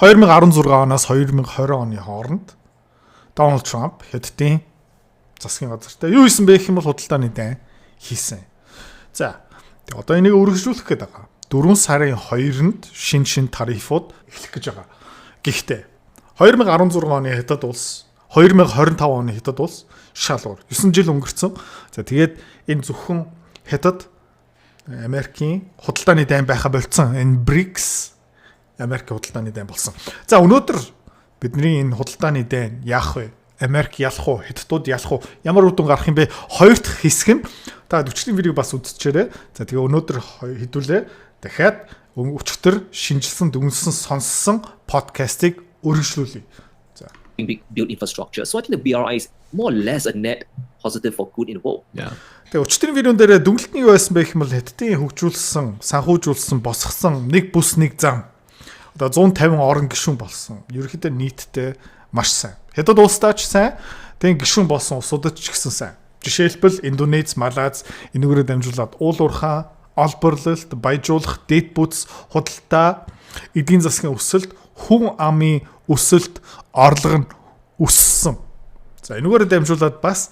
2016 оноос 2020 оны хооронд Дональд Трамп Хятадын засгийн газартай юу хийсэн бэ гэх юм бол худалдааны дайн хийсэн. За одоо энийг үргэлжлүүлэх гээд байгаа. 4 сарын 2-нд шин тарифууд эхлэх гэж байгаа. Гэхдээ 2016 оны Хятад улс 2025 оны Хятад улс шалгуур 9 жил өнгөрцөн. За тэгээд энэ зөвхөн Хятад Америкийн худалдааны дайн байха болцсон. Энэ BRICS Америк худалдааны дайн болсон. За өнөөдөр бидний энэ худалдааны дайн яах вэ? Америк ялах уу? Хятадууд ялах уу? Ямар үр дүн гарах юм бэ? Хоёр дахь хэсэг нь та 40-ийн видеог бас үзчихээрэй. За тэгээ өнөөдөр хэдүүлээ дахиад өчтөр шинжилсэн, дүнсэн, сонссон подкастыг үргэлжлүүлье. За. Build infrastructure. So I think the BRI is more or less a net positive for good in the world. Yeah. Тэгээ өчтөрийн видеон дээр дүнэлт нь юу байсан бэ гэх юм бол Хятадын хөгжүүлсэн, санхүүжүүлсэн, босгосон нэг бүс нэг зам. Одоо 150 орон гишүүн болсон. Ерөнхийдөө нийтдээ маш сайн. Хятад улстай ч сайн, тэгээ гишүүн болсон улсуудад ч гэсэн сайн. Жишээлбэл Индонез, Малайз энүүгээр дамжуулаад уул уурхай, олборлолт, баяжуулах, дэд бүтц, худалдаа, эдийн засгийн өсөлт, хүн амын өсөлт, орлого нь өссөн. За энүүгээр дамжуулаад бас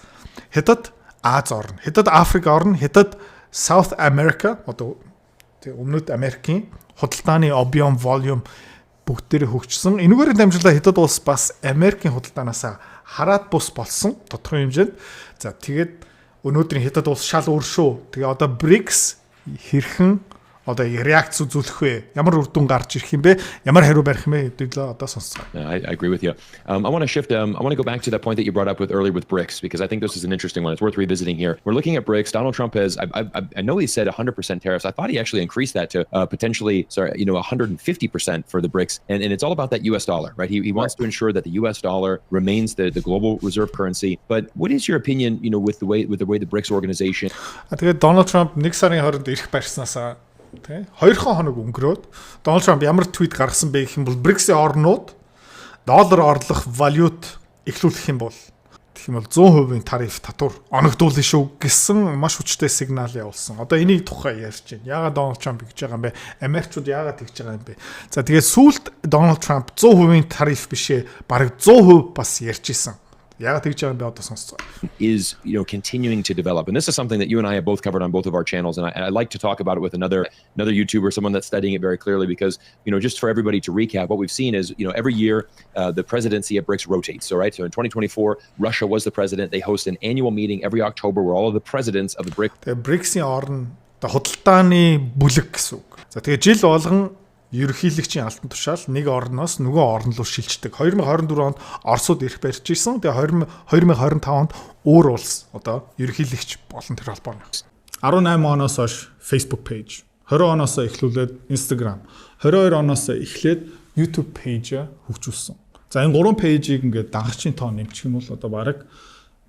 Хятад Аз орно, Хятад Африк орно, Хятад South America одоо өмнөд Америкийн худалдааны объем, volume бүгдээрээ хөгжсөн. Энүүгээр дамжуулаад Хятад улс бас Америкийн худалдаанаас хараад бус болсон тодорхой хэмжээнд. За тэгээд өнөөдрийн Хятад улс шал өөр шүү. Тэгээ одоо BRICS хэрхэн одоо реакц үзүүлэх вэ? Ямар үр дүн гарч ирэх юм бэ? Ямар хариу барих юм бэ? Хэдүүлээ одоо сонсцгоо. I agree with you. I want to shift. I want to go back to that point that you brought up with earlier with BRICS, because I think this is an interesting one. It's worth revisiting here. We're looking at BRICS. Donald Trump has. I know he said 100% tariffs. I thought he actually increased that to potentially, 150% for the BRICS. And it's all about that U.S. dollar, right? He wants to ensure that the U.S. dollar remains the global reserve currency. But what is your opinion, with the way the BRICS organization? Тэгээд Donald Trump 1 сарын 20-нд ирэх барьснаас тий 2 хоног өнгөрөөд Donald Trump ямар твит гаргасан бэ гэх юм бол BRICS-ийн орнууд доллар орлох валют эхлүүлэх юм бол гэх юм бол 100% тариф татвар оногдуулна шүү гэсэн маш хүчтэй сигнал явуулсан. Одоо энийг тухай ярьж байна. Яагаад Donald Trump гэж байгаа юм бэ? Америкчууд яагаад тэгж байгаа юм бэ? За тэгээд сүүлд Donald Trump 100% тариф бишээ бараг 100% бас ярьж исэн. Is continuing to develop, and this is something that you and I have both covered on both of our channels, and I like to talk about it with another YouTuber, someone that's studying it very clearly, because just for everybody to recap, what we've seen is every year the presidency at BRICS rotates. So in 2024 Russia was the president. They host an annual meeting every October where all of the presidents of the BRICS-ийн орн худалдааны бүлэг гэсэн үг. За тэгээ жил болгон ерөнхийлөгчийн алтан тушаал нэг орноос нөгөө орн руу шилждэг. 2024 онд Оросууд ирэх барьж ирсэн. Тэгээ 2025 онд өөр улс одоо ерөнхийлөгч болон тэр холбооны. 18 оноос хойш Facebook page, 20 оноос эхлүүлээд Instagram, 22 оноос эхлээд YouTube page хөгжүүлсэн. За энэ 3 пэйжийг ингээд дагагчийн тоо нэмчих юм бол одоо бараг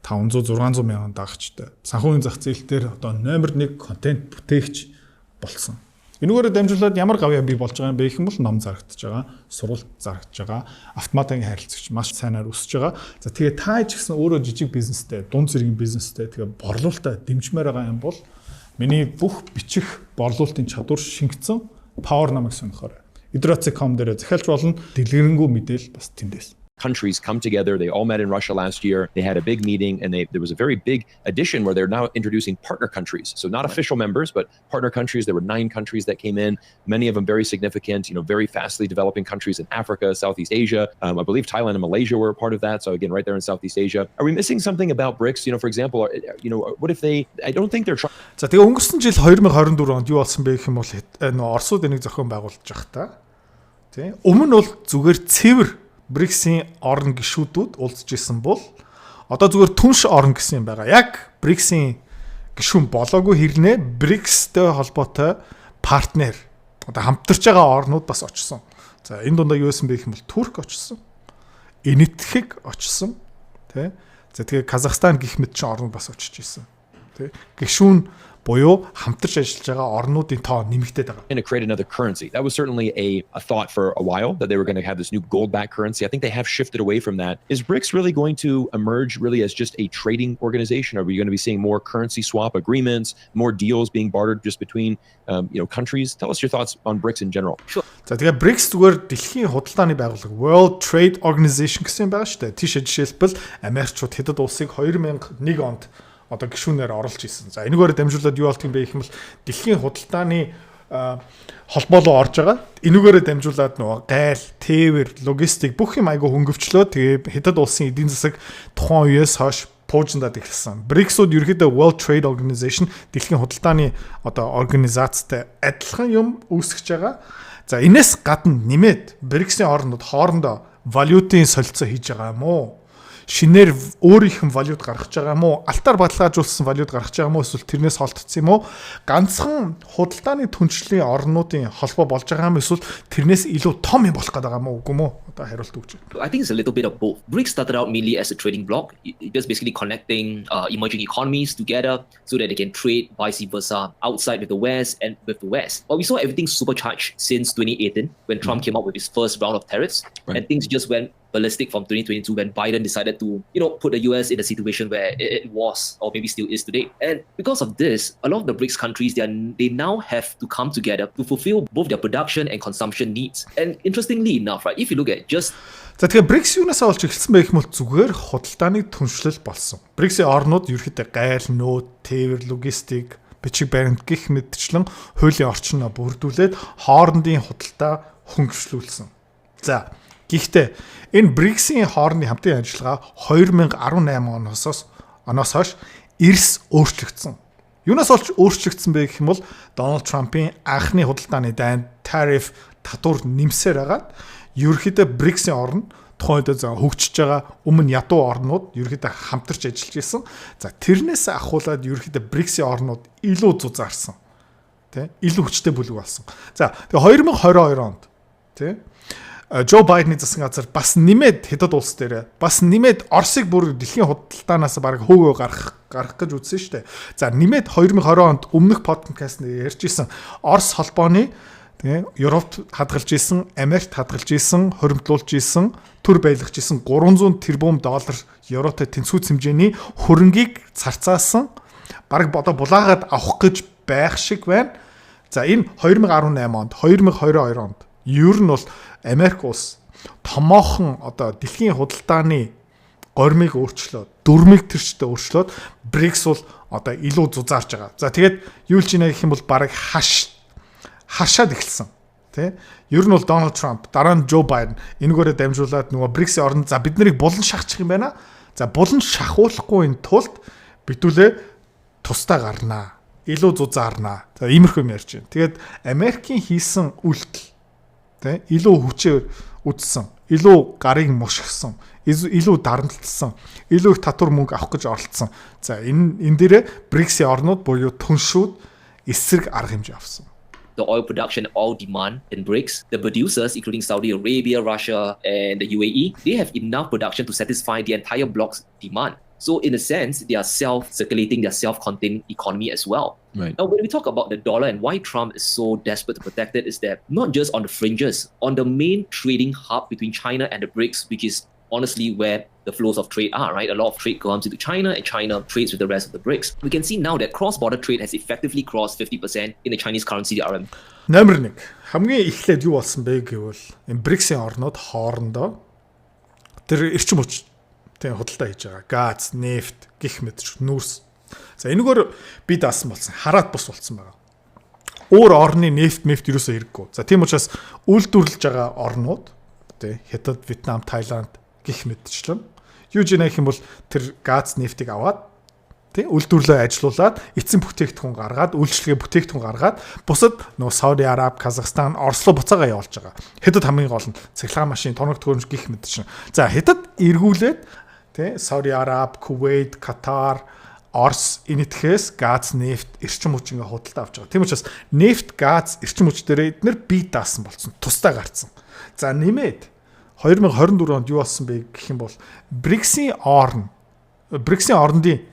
500-600 мянган дагагчтай. Санхүүгийн зах зээл дээр одоо номер 1 контент бүтээгч болсон. Энүүгээр дамжуулаад ямар гавьяа бий болж байгаа юм бэ гэх юм бол ном зарагдаж байгаа, сургалт зарагдаж байгаа, автоматын харилцагч маш сайнаар өсөж байгаа. За тэгээ та ч гэсэн өөрөө жижиг бизнестэй, дунд зэргийн бизнестэй тэгээ борлуулалтаа дэмжмээр байгаа юм бол миний бүх бичих борлуулалтын чадвар шингэсэн Power намайг сонирхоорой. Idrots.com дээр захиалж болно. Дэлгэрэнгүй мэдээл бас тэндээс. Countries come together. They all met in Russia last year. They had a big meeting, and there was a very big addition where they're now introducing partner countries. So not official members, but partner countries. There were 9 countries that came in, many of them very significant, very fastly developing countries in Africa, Southeast Asia. I believe Thailand and Malaysia were a part of that. So again, right there in Southeast Asia. Are we missing something about BRICS? For example, what if they, I don't think they're trying. За тэгээ өнгөрсөн жил 2024 онд юу болсон бэ гэх юм бол Оросууд энийг зохион байгуулж байгаа та. Тий. Өмнө нь бол зүгээр цэвэр BRICS-ийн орн гишүүдүүд уулзж исэн бол одоо зүгээр түнш орн гэсэн юм байгаа. Яг BRICS-ийн гишүүн болоогүй хэрнээ BRICS-тэй холбоотой партнер одоо хамтарч байгаа орнууд бас очсон. За энэ дундаа юу байсан бэ гэх юм бол Турк очсон. Энэтхэг очсон. Тэ. За тэгээ Казахстан гих мэт чинь орнууд бас очиж исэн. Тэ гишүүн буюу хамтарч ажиллаж байгаа орнуудын тоо нэмэгдээд байгаа. And to create another currency. That was certainly a thought for a while that they were going to have this new gold-backed currency. I think they have shifted away from that. Is BRICS really going to emerge really as just a trading organization? Are we going to be seeing more currency swap agreements, more deals being bartered just between countries? Tell us your thoughts on BRICS in general. Sure. За тэгээ BRICS зүгээр дэлхийн худалдааны байгууллага World Trade Organization гэсэн юм байгаа шүү дээ. Тийш жишээлбэл Америкчууд хэдэн улсыг 2001 онд одоо гишүүнээр оруулж ирсэн. За энэгээр дамжуулаад юу болт юм бэ гэх юм бол дэлхийн худалдааны холбоо руу орж байгаа. Энэгээр дамжуулаад нөгөө гайл, тээвэр, логистик бүх юм айгу хөнгөвчлөө. Тэгээ хэдэн улсын эдийн засаг тухайн үеэс хойш пуужиндаад эхэлсэн. BRICS-ууд ерөөдөө World Trade Organization дэлхийн худалдааны одоо организацтай адилхан юм үүсгэж байгаа. За энэс гадна нэмээд BRICS-ийн орнууд хоорондоо валютын солилцоо хийж байгаа юм уу? Шинээр өөрийнх нь валют гаргаж байгаа юм уу? Алтаар баталгаажуулсан валют гаргаж байгаа юм уу? Эсвэл тэрнээс холтцсон юм уу? Ганцхан худалдааны түншлэлийн орнуудын холбоо болж байгаа юм эсвэл тэрнээс илүү том юм болох гэдэг юм уу? Үгүй мүү? Одоо хариулт өгч байна. I think it's a little bit of both. BRICS started out mainly as a trading bloc, just basically connecting emerging economies together so that they can trade vice versa outside with the West and with the West. But we saw everything supercharged since 2018 when Trump came up with his first round of tariffs, and things just went ballistic from 2022 when Biden decided to, put the US in a situation where it was, or maybe still is today. And because of this, a lot of the BRICS countries, they now have to come together to fulfill both their production and consumption needs. And interestingly enough, right, if you look at just За тэгээ BRICS юунаас олж эхэлсэн бэ гэх юм бол зүгээр худалдааны түншлэл болсон. BRICS-ийн орнууд ерөөхдөө гайл, нөөд, тээвэр, логистик, бичиг баримт гэх мэтчлэн хуулийн орчноо бүрдүүлээд хоорондын худалдаа хөнгөвчлүүлсэн. За гэхдээ энэ BRICS-ийн хоорондын хамтын ажиллагаа 2018 оноос хойш эрс өөрчлөгдсөн. Юунаас олж өөрчлөгдсөн бэ гэх юм бол Дональд Трампын анхны худалдааны дайн тариф татвар нэмсээр хагаад ерөөхдөө BRICS-ийн орн тухайн үед хөгжиж байгаа өмнө ядуу орнууд ерөөхдөө хамтарч ажиллаж исэн. За тэрнээс ахуулаад ерөөхдөө BRICS-ийн орнууд илүү зузаарсан. Тэ? Илүү хүчтэй бүлэг болсон. За тэгээ 2022 онд тэ Джо Байдны засгийн газар бас нэмээд хэдэн улс дээр бас нэмээд Оросыг бүр дэлхийн худалдаанаас бараг хөөгөө гарах гэж үзсэн шүү дээ. За нэмээд 2020 онд өмнөх подкастт ярьж исэн Орос холбооны Европт хадгалж исэн, Америкт хадгалж исэн, хоримтлуулж исэн, төр байлгаж исэн 300 тэрбум доллар евротой тэнцвүүц хэмжээний хөрөнгийг царцаасан бараг одоо булаагаад авах гэж байх шиг байна. За энэ 2018 онд, 2022 онд ер нь бол Америк улс томоохон одоо дэлхийн худалдааны гормыг өөрчлөөд, дөрмийг тэрчтэй өөрчлөөд BRICS бол одоо илүү зузаарж байгаа. За тэгээд юу л чинь гэх юм бол бараг хашаад эхэлсэн. Тэ? Ер нь бол Дональд Трамп, дараа нь Джо Байден энэгээрээ дамжуулаад нөгөө BRICS-ийн орнд за бид нарыг булан шахчих юм байна. За булан шахуулахгүй тулд битүүлээ тусдаа гарнаа. Илүү зузаарнаа. За иймэрхүү юм ярьж байна. Тэгээд Америкийн хийсэн үйлдэл тэ илүү хүчээр үдсэн, илүү гарыг мушгсан, илүү дарамтлсан, илүү их татвар мөнгө авах гэж оролцсон. За энэ дээрээ BRICS-ийн орнууд буюу түншүүд эсрэг арга хэмжээ авсан. The oil production, oil demand in BRICS, the producers, including Saudi Arabia, Russia, and the UAE, they have enough production to satisfy the entire bloc's demand. So in a sense, they are self-circulating, their self-contained economy as well. Right. Now, when we talk about the dollar and why Trump is so desperate to protect it, is that not just on the fringes, on the main trading hub between China and the BRICS, which is honestly where the flows of trade are, right? A lot of trade comes into China and China trades with the rest of the BRICS. We can see now that cross-border trade has effectively crossed 50% in the Chinese currency, the RM. Номер 1. Хамгийн эхлээд юу болсон бэ гэвэл энэ BRICS-ийн орнууд хоорондоо тэр эрчим хүч тэг худалдаа хийж байгаа. Газ, нефт, гэх мэт нүүрс. За энэгээр би даасан болсон. Хараат бус болсон байгаа. Өөр орны нефт ерөөсөө хэрэггүй. За тийм учраас үйлдвэрлэж байгаа орнууд тэг Хятад, Вьетнам, Таиланд гэх мэтчлэн юу жинэ гэх юм бол тэр газ, нефтийг аваад тэг үйлдвэрлэлөө ажилуулад эцсийн бүтээгдэхүүн гаргаад үйлчлэгээ бүтээгдэхүүн гаргаад бусад нөө Сауди Араб, Казахстан, Орос руу буцаагаа явуулж байгаа. Хятад хамгийн гол нь цахилгаан машин, тоног төхөөрөмж гэх мэт чинь. За Хятад эргүүлээд тэ Сауди Араб, Кувейт, Катар, Орос энэтхээс газ, нефт, эрчим хүч ингээ худалдаа авч байгаа. Тийм учраас нефт, газ, эрчим хүч дээр эдгээр бие даасан болсон. Тусдаа гарцсан. За нэмээд 2024 онд юу болсон бэ гэх юм бол BRICS-ийн орндын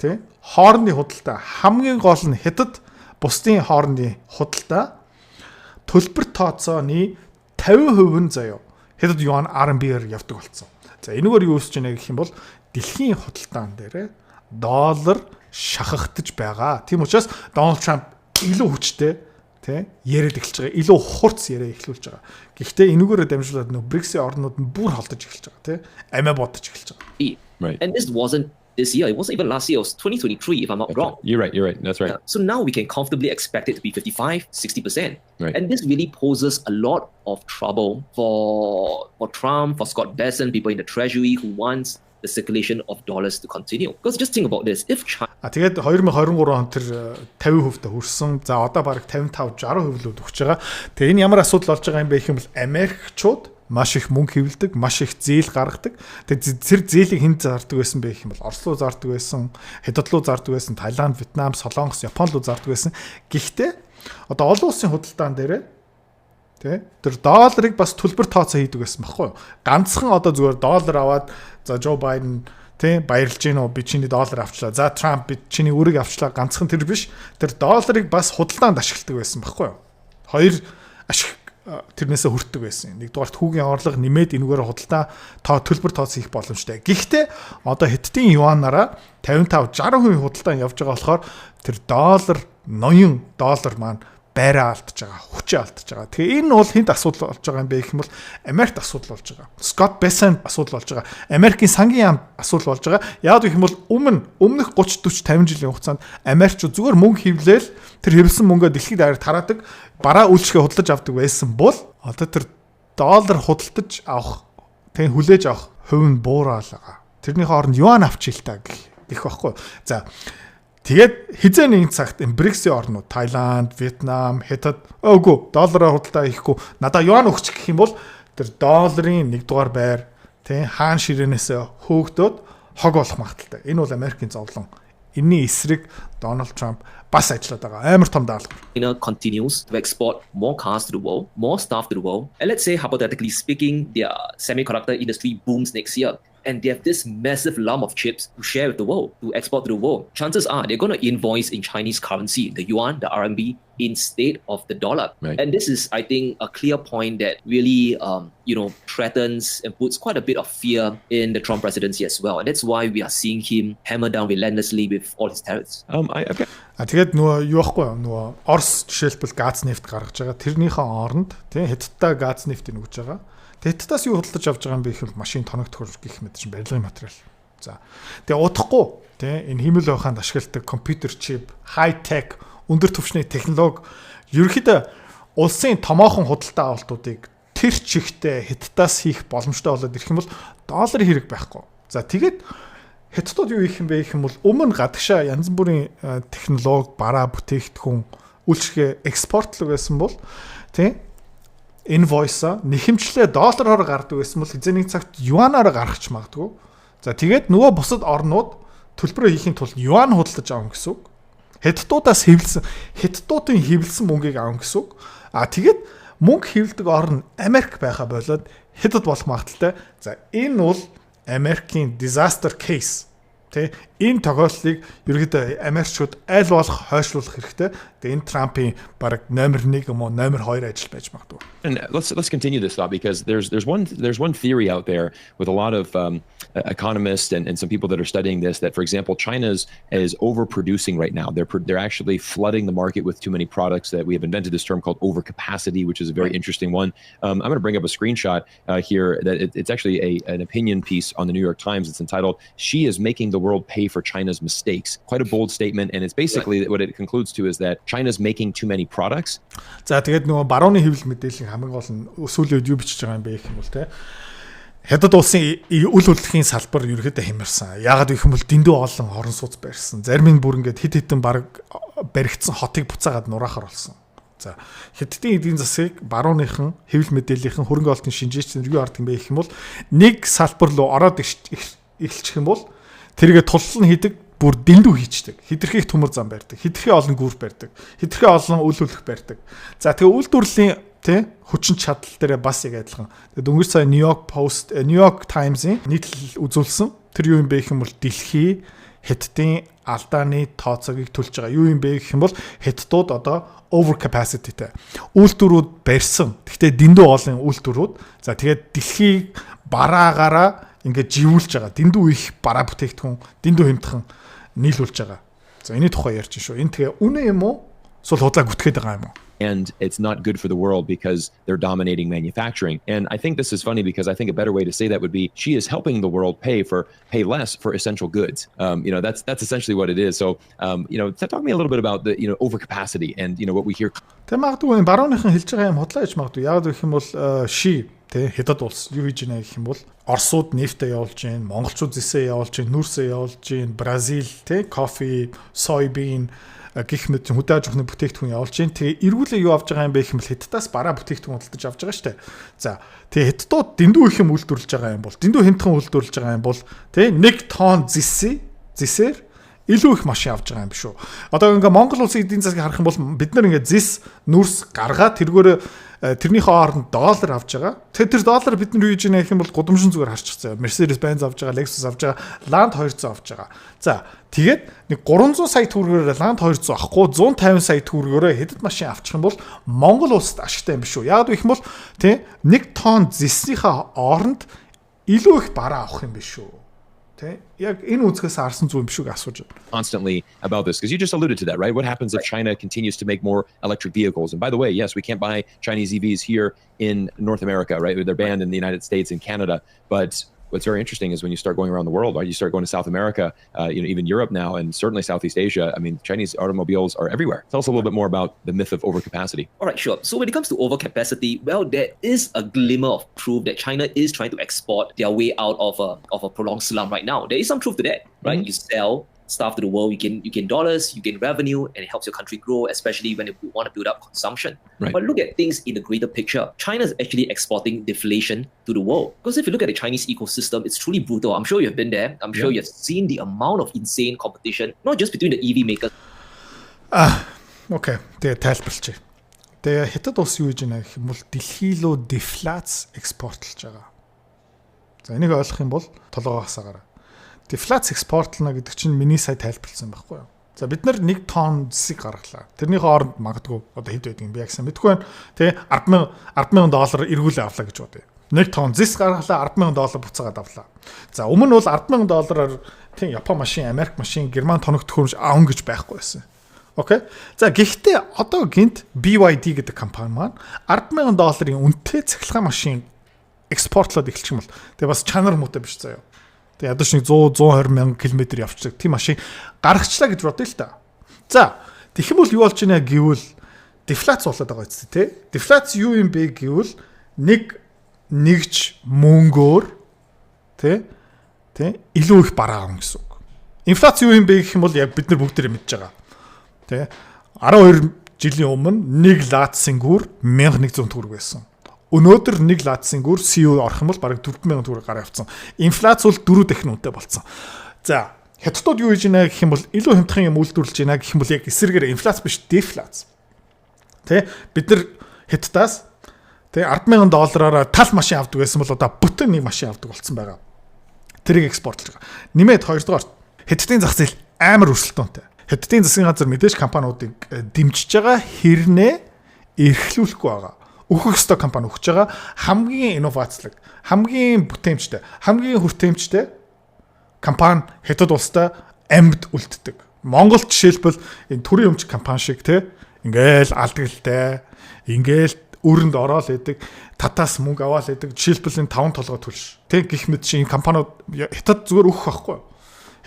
тий хоорондын худалдаа хамгийн гол нь хятад бусдын хоорондын худалдаа төлбөр тооцооны 50% нь заяа хятад юан RMB-ээр явдаг болсон. За энэгээр юу үүсэж байна гэх юм бол дэлхийн худалдаан дээр доллар шахагдж байгаа. Тийм учраас Дональд Трамп илүү хүчтэй тий яриад эхэлж байгаа. Илүү хурц яриа эхлүүлж байгаа. Гэхдээ энүүгээрээ дамжуулаад нөө БРИКС-ийн орнууд нь бүр холдож эхэлж байгаа тий амиа бодож эхэлж байгаа. Right. And this wasn't this year. It wasn't even last year. It was 2023, if I'm not wrong. You're right. That's right. So now we can comfortably expect it to be 55, 60%. Right. And this really poses a lot of trouble for Trump, for Scott Bessent, people in the Treasury who wants the circulation of dollars to continue. Because just think about this. If China Тэгээд 2023 он тэр 50% та хүрсэн. За одоо бараг 55 60% л өгч байгаа. Тэгээ энэ ямар асуудал болж байгаа юм бэ гэх юм бол Америкчууд маш их мөнгө хэвлэдэг, маш их зээл гаргадаг. Тэгээд тэр зээлийг хэн зардаг байсан бэ гэх юм бол Орос руу зардаг байсан, Хятад руу зардаг байсан, Таиланд, Вьетнам, Солонгос, Япон руу зардаг байсан. Гэхдээ одоо олон улсын худалдаан дээрээ тэр долларыг бас төлбөр тооцоо хийдэг байсан байхгүй юу? Ганцхан одоо зүгээр доллар аваад за Жо Байден баярлж гин үү би чиний доллар авчлаа. За Трамп би чиний үрийг авчлаа. Ганцхан тэр биш. Тэр долларыг бас худалдаанд ашигладаг байсан байхгүй юу? Хоёр ашиг тэрнээсээ хүртдэг байсан. Нэгдүгээр хүүгийн орлого нэмээд энэгээр худалдаа төлбөр тооцоо хийх боломжтой. Гэхдээ одоо Хятадын юанаараа 55-60% худалдаа явж байгаа болохоор тэр доллар ноён доллар маань байраа алдж байгаа, хүчээ алдж байгаа. Тэгэхээр энэ бол хэнд асуудал болж байгаа юм бэ гэх юм бол Америкт асуудал болж байгаа. Scott Bessent асуудал болж байгаа. Америкийн сангийн яам асуудал болж байгаа. Яагаад гэх юм бол өмнөх 30, 40, 50 жилийн хугацаанд Америкчууд зүгээр мөнгө хевлээл тэр хэвлсэн мөнгөө дэлхийд даяар тараадаг, бараа үйлчлэгээ худалдаж авдаг байсан бол одоо тэр доллар худалдаж авах, хүлээж авах хувь нь буурал байгаа. Тэрний хооронд юан авчил та гэх байхгүй. За тэгээд хизээ нэгэн цагт энэ БРИКС-ийн орнууд Таиланд, Вьетнам, Хятад доллараар худалдаа хийхгүй надаа юан өгч гэх юм бол тэр долларын нэгдүгээр байр хаан ширээнээс хөөгдөөд хог болох магадaltaй. Энэ бол Америкийн зовлон. Энэний эсрэг Дональд Трамп бас ажиллаад байгаа. Амар том даалгавар. China continues to export more cars to the world, more stuff to the world, and let's say hypothetically speaking, their semiconductor industry booms next year. And they have this massive lump of chips to share with the world, to export to the world. Chances are they're going to invoice in Chinese currency, the yuan, the RMB, instead of the dollar. Right. And this is, I think, a clear point that really, threatens and puts quite a bit of fear in the Trump presidency as well. And that's why we are seeing him hammer down relentlessly with all his tariffs. Okay. Тэгээд юу байхгүй нөгөө Орос жишээлбэл газ нефт гаргаж байгаа. Тэрнийхэн оронд Хятадтай газ нефтийг өгж байгаа. Тэттээс юу худалдаж авч байгаа юм бэ гэхэл машин тоног төхөрж гэх мэт чинь барилгын материал. За. Тэгээ удахгүй энэ хэмэл байханд ашигладаг компьютер чип, хай тек, өндөр түвшний технологи ерөөхдөө улсын томоохон худалдаа авалтуудыг тэр чигтээ Хятадаас хийх боломжтой болоод ирэх юм бол долларын хэрэг байхгүй. За тэгээд Хятадууд юу хийх юм бэ гэх юм бол өмнө гадагшаа янз бүрийн технологи, бараа бүтээгдэхүүн үйлчлэгээ экспортлог байсан бол инвойса нэхэмжлээ доллараар гардаг байсан бол хизээний цагт юанаар гаргах магадгүй. За тэгээд нөгөө бусад орнууд төлбөрөө хийхин тулд юан худалдаж авах гэсэн үг. Хятадуудаас хятадуудын хэвлсэн мөнгийг авах гэсэн үг. Тэгээд мөнгө хэвлдэг орн Америк байха болоод Хятад болох магадaltaй. За энэ бол Америкийн disaster case. Энэ тохиолдлыг ерөөдөө Америкчууд аль болох хойшлуулах хэрэгтэй. Тэгээ энэ Трампын бараг номер 1 юм уу номер 2 ажил байж магадгүй. And let's continue this thought because there's one theory out there with a lot of economists and some people that are studying this that, for example, China is overproducing right now. They're actually flooding the market with too many products. That we have invented this term called overcapacity, which is a very interesting one. I'm going to bring up a screenshot here that it's actually an opinion piece on the New York Times. It's entitled "She is Making the World Pay for China's Mistakes." Quite a bold statement, and it's basically what it concludes to is that China's making too many products. За тэгээд нөгөө барууны хэвлэл мэдээллийн хамгийн гол нь сүүлийн үед юу бичиж байгаа юм бэ гэх юм бол Хятад улсын үл хөдлөлийн салбар ерөөдөө хямарсан. Яагаад гэх юм бол дэндүү олон орон сууц барьсан. Зарим нь бүр ингээд хит хитэн баг баригдсан хотыг буцаагаад нураахаар болсон. За Хятадын эдийн засгийг барууныхан хэвлэл мэдээллийнхэн хөрөнгө оруулалтын шинжээчдэр юу арддаг юм бэ гэх юм бол нэг салбар руу ороод эхэлчих юм бол тэргээ туллан хийдэг бүр дэндүү хийчдэг. Хитрхийх төмөр зам барьдаг. Хитрхий олон гүүр барьдаг. Хитрхий олон үл хөдлөх барьдаг. За тэгээ үйлдвэрлэлийн хүчин чадал дээр бас яг адилхан. Тэгээд өнгөрсөн сая New York Times-ийн нийтлэл үзүүлсэн. Тэр юу юм бэ гэх юм бол дэлхий Хятадын алдааны тооцоог төлж байгаа. Юу юм бэ гэх юм бол хятадууд одоо over capacityтэй. Үйлдвэрүүд барьсан. Гэхдээ дэндүү олон үйлдвэрүүд. За тэгээд дэлхийг бараагаараа ингээд живүүлж байгаа. Дэндүү их бараа бүтээгдэхүүн, дэндүү хэмтхэн нийлүүлж байгаа. За энэ тухай ярьж шүү. Энэ тэгээ үнэ юм уу? Эсвэл худлаа гүтгэхэд байгаа юм уу? And it's not good for the world because they're dominating manufacturing. And I think this is funny because I think a better way to say that would be she is helping the world pay less for essential goods. That's essentially what it is. So, talk to me a little bit about the, overcapacity and, what we hear. Тэг магадгүй барууныхан хэлж байгаа юм худлаа гэж магадгүй. Яг гэх юм бол хятад улс юу хийж байна гэх юм бол Оросууд нефтээ явуулж гин, монголчууд зэсээ явуулж гин, нүрсээ явуулж гин, Бразил кофе, soybean гэх мэт хөдөө аж ахуйн бүтээгдэхүүн явуулж гин. Тэгээ эргүүлээ юу авж байгаа юм бэ гэх юм бол хятадаас бараа бүтээгдэхүүн худалдаж авж байгаа штэ. За тэгээ хятадууд дэндүү их юм үйлдвэрлэж байгаа юм бол дэндүү хямдхан үйлдвэрлэж байгаа юм бол 1 тонн зэсээр илүү их машин авч байгаа юм биш үү. Одоо ингээ Монгол улсын эдийн засгийг харах юм бол бид нар ингээ зэс нүрс гаргаад тэрнийхээ хооронд доллар авж байгаа. Тэгэхээр тэр доллар бид нар юу хийж яах юм бол гудамжин зүгээр харчихсан. Mercedes Benz авж байгаа, Lexus авж байгаа, Land 200 авж байгаа. За тэгээд нэг 300 сая төгрөгөөр Land 200 авахгүй 150 сая төгрөгөөр хятад машин авчих юм бол Монгол улсад ашигтай юм биш үү. Яг гэх юм бол 1 тонн зэснийхээ оронд илүү их бараа авах юм биш үү. Constantly about this because you just alluded to that, right? What happens if China continues to make more electric vehicles? And by the way, yes, we can't buy Chinese EVs here in North America, right? They're banned in the United States and Canada. But what's very interesting is when you start going around the world, right? You start going to South America, even Europe now, and certainly Southeast Asia. I mean, Chinese automobiles are everywhere. Tell us a little bit more about the myth of overcapacity. All right, sure. So when it comes to overcapacity, well, there is a glimmer of proof that China is trying to export their way out of a prolonged slump right now. There is some truth to that, right? Mm-hmm. You sell stuff to the world, you gain dollars, you gain revenue, and it helps your country grow, especially when you want to build up consumption. Right. But look at things in the greater picture. China is actually exporting deflation to the world. Because if you look at the Chinese ecosystem, it's truly brutal. I'm sure you've been there. I'm sure you've seen the amount of insane competition, not just between the EV makers. Окей. Тэгээ тайлбарлачих. Тэгээ хятад улс юу гэж байна гэх юм бол дэлхий рүү дефляц экспортлж байгаа. За энийг ойлгох юм бол толгоо хасаагаарай. Дефляц экспортлно гэдэг чинь миний сая тайлбарлсан байхгүй юу. За бид нар 1 тонн зэсийг гаргалаа. Тэрний хооронд магадгүй одоо хэд байдаг юм бэ гэсэн мэдэхгүй байна. Тэгээ $10,000 эргүүлээ авлаа гэж бодъё. 1 тонн зэс гаргалаа $10,000 буцаагаад авлаа. За өмнө нь бол $10,000-аар Япон машин, Америк машин, Герман тоног төхөөрөмж аавн гэж байхгүй байсан. Окей. За гэхдээ одоо гинт BYD гэдэг компани маань $10,000 үнэтэй цахилгаан машин экспортлоод эхэлчих юм бол тэгээ бас чанар муутай биш заяа. Тэгээ ядаж нэг 100-120 мянган километр явчихдаг тийм машин гаргачлаа гэж бодъё л та. За тэгэх юм бол юу болж байна гэвэл дефляц болоод байгаа үстэй тий. Дефляц юу юм бэ гэвэл нэгж мөнгөөр тий илүү их бараа авах гэсэн үг. Инфляц юу юм бэ гэх юм бол яг бид нар бүгд мэдж байгаа. Тий 12 жилийн өмнө 1 латсын гүр 1100 төгрөг байсан. Өнөөдөр 1 латсын гүр CU орох юм бол бараг 4000 төгрөг гараа авцсан. Инфляц бол 4 дахин үнэтэй болцсон. За, хятадууд юу хийж байна гэх юм бол илүү хямдхан юм үйлдвэрлэж байна гэх юм бол яг эсрэгээр инфляц биш дефляц. Тэ бид нар хятадаас тэ $10,000-аар тал машин авдаг байсан бол одоо бүтэн нэг машин авдаг болсон байгаа. Тэрийг экспортлж байгаа. Нэмээд хоёрдугаар хятадын зах зээл амар өрсөлдөөнтэй. Хятадын засгийн газар мэдээж компаниудыг дэмжиж байгаа хэрнээ эрхлүүлэхгүй байгаа. Өөхөх ёстой компани өгч байгаа хамгийн инновацлог, хамгийн бүтээмжтэй, хамгийн хүртээмжтэй компани хятад улстай амьд үлддэг. Монголд жишээлбэл энэ төрийн өмч компани шиг ингээл алдгалтай, ингээл өрөнд ороод идэг, татаас мөнгө аваад идэг, жишээлбэл энэ 5 толгой төлш. Гэх мэт чинь компаниуд хятад зүгээр өгөх байхгүй.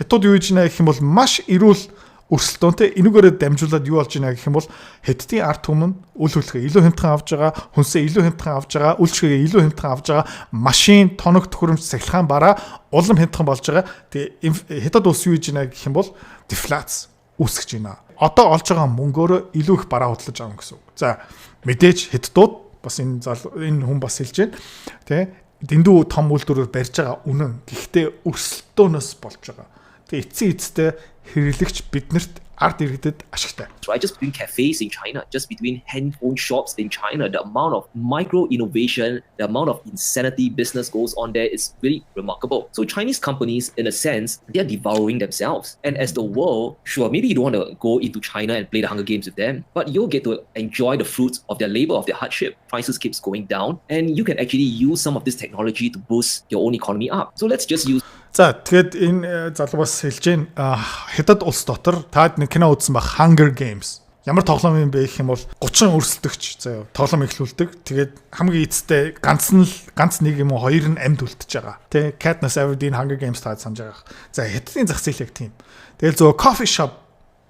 Хятад юу хийж нэ гэх юм бол маш эрүүл өрсөлдөөнтэй энүүгээрээ дамжуулаад юу болж байна гэх юм бол хятадын ард түмэн үл хөдлөхөө илүү хямдхан авж байгаа, хүнсээ илүү хямдхан авж байгаа, үйлчлэгээ илүү хямдхан авж байгаа, машин, тоног төхөөрөмж, цахилгаан бараа улам хямдхан болж байгаа. Тэгээ хятад улс юу хийж байна гэх юм бол дефляц үүсгэж байна. Одоо олж байгаа мөнгөөрөө илүү их бараа худалдаж авах гэсэн үг. За мэдээж хятадууд бас энэ хүн бас хэлж байна. Дэндүү том үйлдвэрээр барьж байгаа үнэн. Гэхдээ өрсөлдөөнөөс болж байгаа. Тэгээ эцсийн эцтэй хэрэглэгч биднэрт ард иргэдэд ашигтай. Right, just between cafes in China, just between handphone shops in China, the amount of micro innovation, the amount of insanity business goes on there is really remarkable. So Chinese companies, in a sense, they're devouring themselves. And as the world, sure, maybe you don't want to go into China and play the Hunger Games with them, but you'll get to enjoy the fruits of their labor, of their hardship. Prices keeps going down, and you can actually use some of this technology to boost your own economy up. So let's just use. За тэгэд энэ залуус хэлж гин хятад улс дотор таад нэг кино үзсэн баг Hunger Games. Ямар тоглоом юм бэ гэх юм бол 30 өрсөлдөгч заяа тоглоом эхлүүлдэг. Тэгээд хамгийн эцэстээ ганц нэг юм уу хоёр нь амьд үлдчихэж байгаа. Тэ Katniss Everdeen Hunger Games таад санаж байгаа. За хятадын зах зээл яг тийм. Тэгэл зөө coffee shop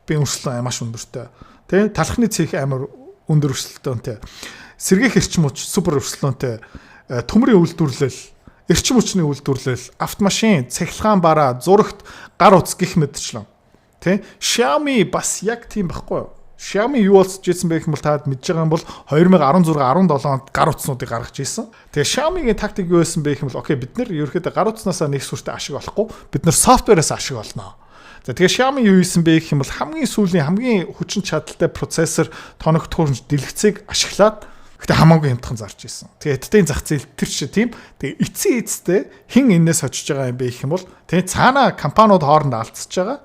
би өрсөлдөө маш өндөртэй. Тэ талхны цэх амар өндөр өрсөлдөөнтэй. Сэргээх эрчимч супер өрсөлдөөнтэй. Төмрийн үйлдвэрлэл, эрчим хүчний үйлдвэрлэл, автомашин, цахилгаан бараа, зурагт гар утас гих мэтчлэн. Тэ Xiaomi бас яг тийм байхгүй юу? Xiaomi юу болж ирсэн бэ гэх юм бол таад мэдж байгаа юм бол 2016 17 онд гар утаснуудыг гаргаж ирсэн. Тэгээ Xiaomi-гийн тактик юу байсан бэ гэх юм бол окей бид нэр ерөөхдөө гар утаснасаа нэг сүртэй ашиг олохгүй бид нар софтвероос ашиг олно. За тэгээ Xiaomi юу хийсэн бэ гэх юм бол хамгийн сүүлийн хамгийн хүчин чадалтай процессор тоног төхөөрөмж дэлгэцийг ашиглаад гэхдээ хамаагүй хямдхан зарж ирсэн. Тэгээ хэдтийн зах зээл тэр чинь тийм. Тэгээ эцсийн эцтэй хэн энэс очиж байгаа юм бэ гэх юм бол тэгээ цаана компаниуд хоорондоо алдчихж байгаа.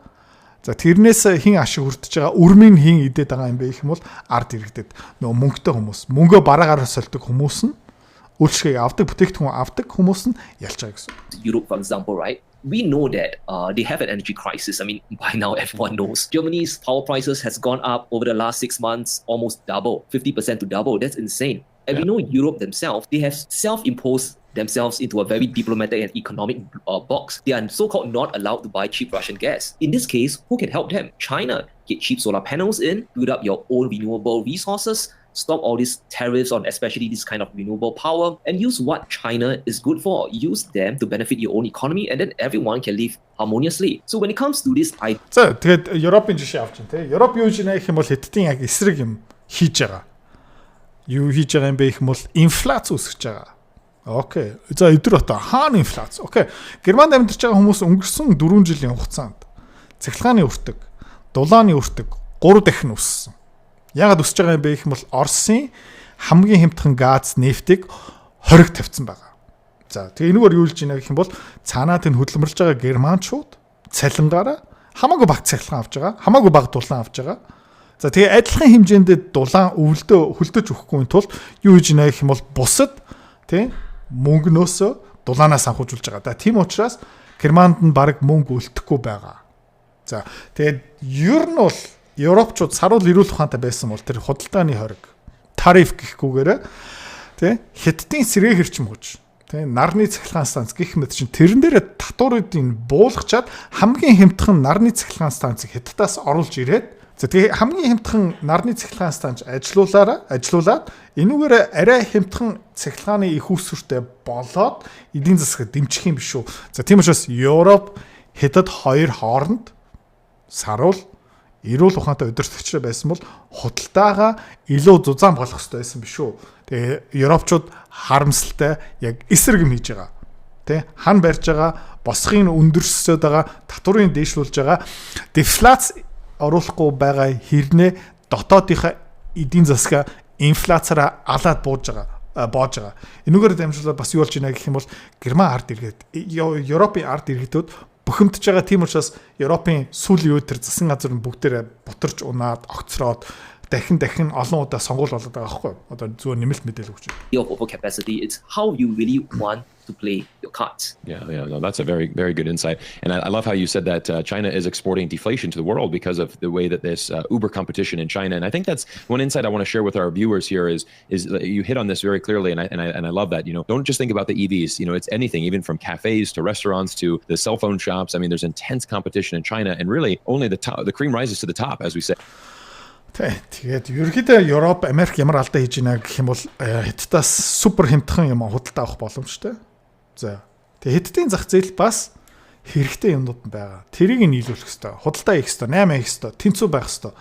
За тэрнээс хэн ашиг хүртэж байгаа, өрмийн хэн идээд байгаа юм бэ гэх юм бол ард иргэдэд нөгөө мөнгөтэй хүмүүс, мөнгөө бараагаар сольдог хүмүүс нь үйлчлэгийг авдаг, бүтээгдэхүүн авдаг хүмүүс нь ялж байгаа гэсэн. Europe, for example, right? We know that they have an energy crisis. I mean, by now everyone knows. Germany's power prices has gone up over the last 6 months, almost double, 50% to double. That's insane. And we know Europe themselves, they have self-imposed themselves into a very diplomatic and economic box. They are so-called not allowed to buy cheap Russian gas. In this case, who can help them? China. Get cheap solar panels in, build up your own renewable resources, stop all these tariffs on especially this kind of renewable power, and use what China is good for. Use them to benefit your own economy, and then everyone can live harmoniously. So when it comes to this, За тэгээд Европын жишээ авч байна те. Европ юу гэж нэх юм бол хэдтийн яг эсрэг юм хийж байгаа. Юу хийж байгаа юм бэ гэх юм бол инфляц үүсгэж байгаа. Окей. За өдөр бата хаана инфляц? Окей. Германд амьдарч байгаа хүмүүс өнгөрсөн 4 жилийн хугацаанд цахилгааны өртөг, дулааны өртөг 3 дахин өссөн. Яагаад өсөж байгаа юм бэ гэх юм бол Оросын хамгийн хямдхан газ, нефтийг хориг тавьсан байгаа. За тэгээ энэгээр юу хэлж байна гэх юм бол цаанаад нь хөдөлмөрлж байгаа германчууд цалингаараа хамаагүй бага цахилгаан авч байгаа, хамаагүй бага дулаан авч байгаа. За тэгээ адилхан хэмжээнд дулаан хөлдөж өгөхгүй тулд юу хийж байна гэх юм бол бусад тий мөнгнөөсөө дулаанаас санхүүжүүлж байгаа. Да тийм учраас Германд нь баг мөнгө үлдэхгүй байгаа. За тэгээд ер нь бол Европчууд саруул эрүүл ухаантай байсан бол тэр худалдааны хориг тариф гэхгүйгээр тий хятадын сэргээх эрчим хүч тий нарны цахилгаан станц гэх мэт чинь тэрэн дээр татваруудыг буулгачаад хамгийн хямдхан нарны цахилгаан станцыг хятадаас оруулж ирээд за тэгээ хамгийн хямдхан нарны цахилгаан станц ажилуулад энүүгээр арай хямдхан цахилгааны их үүсвэртэй болоод эдийн засаг дэмжих юм биш үү. За тийм учраас Европ хятад хоёр хооронд саруул эрүүл ухаантай удирдлагчтай байсан бол худалдаагаа илүү зузаан болгох хэрэгтэй байсан биш үү. Тэгээ Европчууд харамсалтай яг эсрэг юм хийж байгаа. Тэ хан барьж байгаа, босхын өндөрсөд байгаа, татврын дээшлүүлж байгаа, дефляц оруулахгүй байгаа хэрнээ дотоодынхаа эдийн засгаа инфляцаараа алаад боож байгаа. Энүүгээр дамжуулаад бас юу болж байна гэх юм бол Герман ард иргэд, Европын ард иргэдүүд бухимдж байгаа тийм учраас Европын сүүлийн үед тэр засгийн газар нь бүгдээрээ бутарч унаад огцроод дахин олон удаа сонгуул болоод байгаа байхгүй. Одоо зүгээр нэмэлт мэдээлэл өгч байна. Of overcapacity, it's how you really want to play your cards. Yeah, no, that's a very, very good insight. And I love how you said that China is exporting deflation to the world because of the way that this uber competition in China. And I think that's one insight I want to share with our viewers here is you hit on this very clearly. And I love that, don't just think about the EVs, it's anything, even from cafes to restaurants to the cell phone shops. I mean, there's intense competition in China and really only the cream rises to the top, as we say. Тэгээд ерөнхийдөө Европ, Америк ямар алдаа хийж байна гэх юм бол Хятадаас супер хямдхан юм худалдаа авах боломжтой. За. Тэгээд Хятадын зах зээл бас хэрэгтэй юмнууд байгаа. Тэрийг нийлүүлэх хэрэгтэй. Худалдаа хийх хэрэгтэй, 8 хийх хэрэгтэй, тэнцүү байх хэрэгтэй.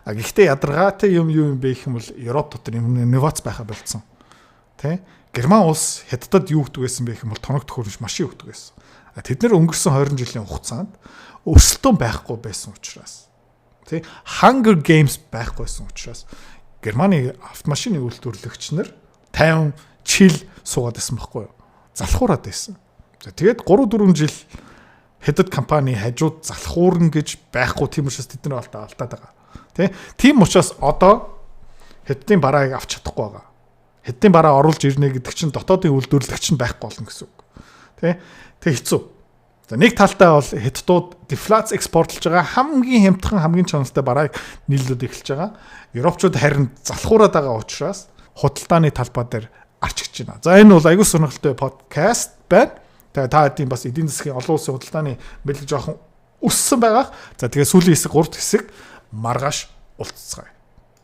А гэхдээ ядаргаатай юм бэ гэх юм бол Европ дотор инновац байхаа болцсон. Тэ? Герман улс Хятадд юу өгдөг байсан бэ гэх юм бол тоног төхөөрөмж машин өгдөг байсан. Тэд нэр өнгөрсөн 20 жилийн хугацаанд өрсөлдөөн байхгүй байсан учраас Тэ Hunger Games байхгүйсэн учраас Германы автомашины үйлдвэрлэгч нар 50 жил суугаад байсан байхгүй юу? Залхуураад байсан. За тэгээд 3-4 жил хэдэд компани хажууд залхуурна гэж байхгүй тийм учраас тэд нар алдаад байгаа. Тэ? Тийм учраас одоо хэддийн барааг авч чадахгүй байгаа. Хэддийн бараа оруулж ирнэ гэдэг чинь дотоодын үйлдвэрлэгч нь байхгүй болно гэсэн үг. Тэ? Тэг хэцүү. За нэг талдаа бол хятадууд дефляц экспортлж байгаа хамгийн хямдхан хамгийн чанартай барааг нийлүүлээд эхэлж байгаа. Европчууд харин залхуураад байгаа учраас худалдааны талбай дээр арчигч байна. За энэ бол аягүй сонирхолтой подкаст байна. Тэгээ та хэдийн бас эдийн засгийн олон улсын худалдааны мэдлэг жоохон өссөн байгаа. За тэгээ сүүлийн хэсэг 3 хэсэг маргааш уулзцгаая.